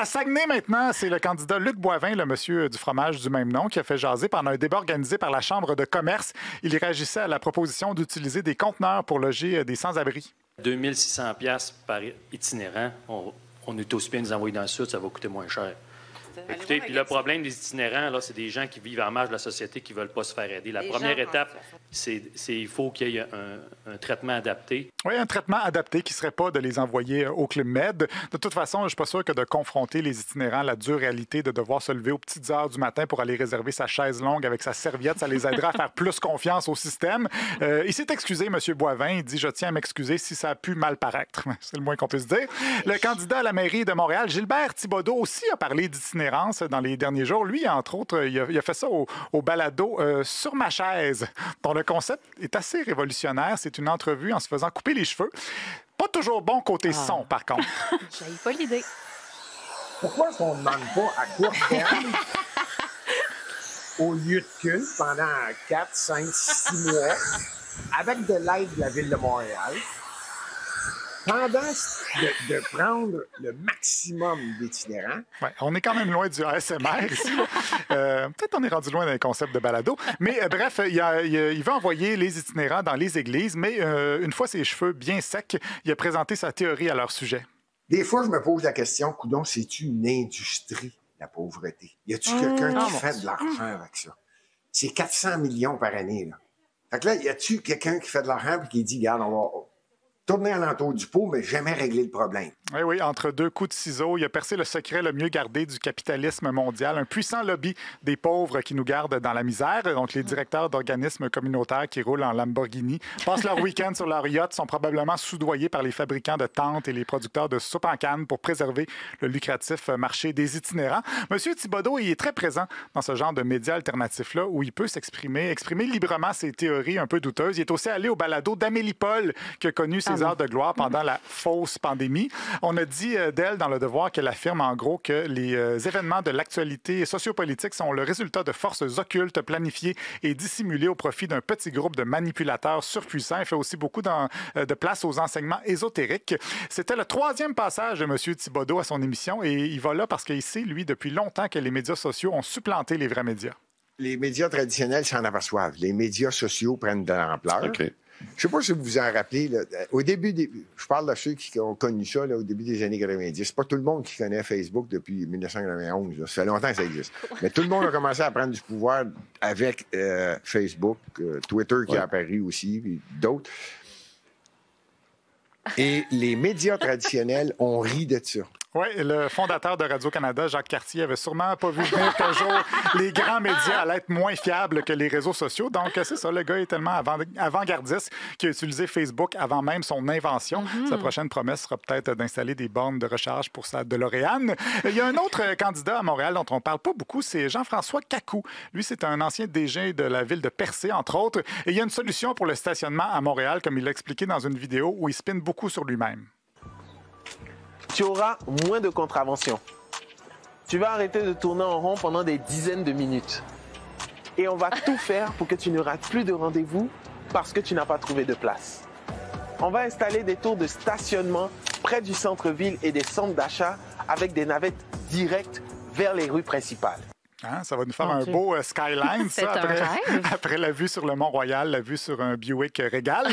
À Saguenay, maintenant, c'est le candidat Luc Boivin, le monsieur du fromage du même nom, qui a fait jaser pendant un débat organisé par la Chambre de commerce. Il réagissait à la proposition d'utiliser des conteneurs pour loger des sans-abri. 2 600 $ par itinérant. On est aussi bien nous envoyer dans le sud, ça va coûter moins cher. Écoutez, puis le problème des itinérants, là, c'est des gens qui vivent en marge de la société qui ne veulent pas se faire aider. La première étape, c'est il faut qu'il y ait un traitement adapté. Oui, un traitement adapté qui ne serait pas de les envoyer au Club Med. De toute façon, je ne suis pas sûr que de confronter les itinérants à la dure réalité de devoir se lever aux petites heures du matin pour aller réserver sa chaise longue avec sa serviette, ça les aidera à faire plus confiance au système. Il s'est excusé, M. Boivin. Il dit « Je tiens à m'excuser si ça a pu mal paraître ». C'est le moins qu'on puisse dire. Le candidat à la mairie de Montréal, Gilbert Thibodeau, aussi a parlé d'itinérance dans les derniers jours. Lui, entre autres, il a fait ça au balado Sur ma chaise, dont le concept est assez révolutionnaire. C'est une entrevue en se faisant couper les cheveux. Pas toujours bon côté son, par contre. J'avais pas l'idée. Pourquoi est-ce qu'on ne demande pas à court terme, au lieu de culte, pendant 4, 5, 6 mois, avec de l'aide de la Ville de Montréal, pendant de prendre le maximum d'itinérants. Ouais, on est quand même loin du ASMR ici. Peut-être on est rendu loin d'un concept de balado. Mais bref, il va envoyer les itinérants dans les églises, mais une fois ses cheveux bien secs, il a présenté sa théorie à leur sujet. Des fois, je me pose la question, coudonc, c'est-tu une industrie, la pauvreté? Y a-tu quelqu'un qui fait de l'argent avec ça? C'est 400 millions par année, là. Fait que là, y a-tu quelqu'un qui fait de l'argent et qui dit, regarde, on va tourner alentour du pot, mais jamais régler le problème. Oui, oui, entre deux coups de ciseaux, il a percé le secret le mieux gardé du capitalisme mondial, un puissant lobby des pauvres qui nous gardent dans la misère. Donc, les directeurs d'organismes communautaires qui roulent en Lamborghini passent leur week-end sur leur yacht, sont probablement soudoyés par les fabricants de tentes et les producteurs de soupe en canne pour préserver le lucratif marché des itinérants. Monsieur Thibodeau, il est très présent dans ce genre de médias alternatifs-là où il peut exprimer librement ses théories un peu douteuses. Il est aussi allé au balado d'Amélie Paul, qui a connu ses heures de gloire pendant la fausse pandémie. On a dit d'elle dans Le Devoir qu'elle affirme en gros que les événements de l'actualité sociopolitique sont le résultat de forces occultes planifiées et dissimulées au profit d'un petit groupe de manipulateurs surpuissants. Elle fait aussi beaucoup de place aux enseignements ésotériques. C'était le 3e passage de M. Thibodeau à son émission et il va là parce qu'il sait, lui, depuis longtemps que les médias sociaux ont supplanté les vrais médias. Les médias traditionnels s'en aperçoivent. Les médias sociaux prennent de l'ampleur. Okay. Je ne sais pas si vous vous en rappelez, là, au début je parle de ceux qui ont connu ça là, au début des années 90. C'est pas tout le monde qui connaît Facebook depuis 1991. Là. Ça fait longtemps que ça existe. Mais tout le monde a commencé à prendre du pouvoir avec Facebook, Twitter qui a apparu aussi, puis d'autres. Et les médias traditionnels ont ri de ça. Oui, le fondateur de Radio-Canada, Jacques Cartier, avait sûrement pas vu venir qu'un jour, les grands médias allaient être moins fiables que les réseaux sociaux. Donc, c'est ça, le gars est tellement avant-gardiste qu'il a utilisé Facebook avant même son invention. Sa prochaine promesse sera peut-être d'installer des bornes de recharge pour sa DeLorean. Il y a un autre candidat à Montréal dont on ne parle pas beaucoup, c'est Jean-François Cacou. Lui, c'est un ancien DG de la ville de Percé, entre autres. Et il y a une solution pour le stationnement à Montréal, comme il l'a expliqué dans une vidéo où il spinne beaucoup sur lui-même. Tu auras moins de contraventions. Tu vas arrêter de tourner en rond pendant des dizaines de minutes. Et on va tout faire pour que tu ne rates plus de rendez-vous parce que tu n'as pas trouvé de place. On va installer des tours de stationnement près du centre-ville et des centres d'achat avec des navettes directes vers les rues principales. Hein, ça va nous faire un beau skyline, ça, après la vue sur le Mont-Royal, la vue sur un Buick Régal.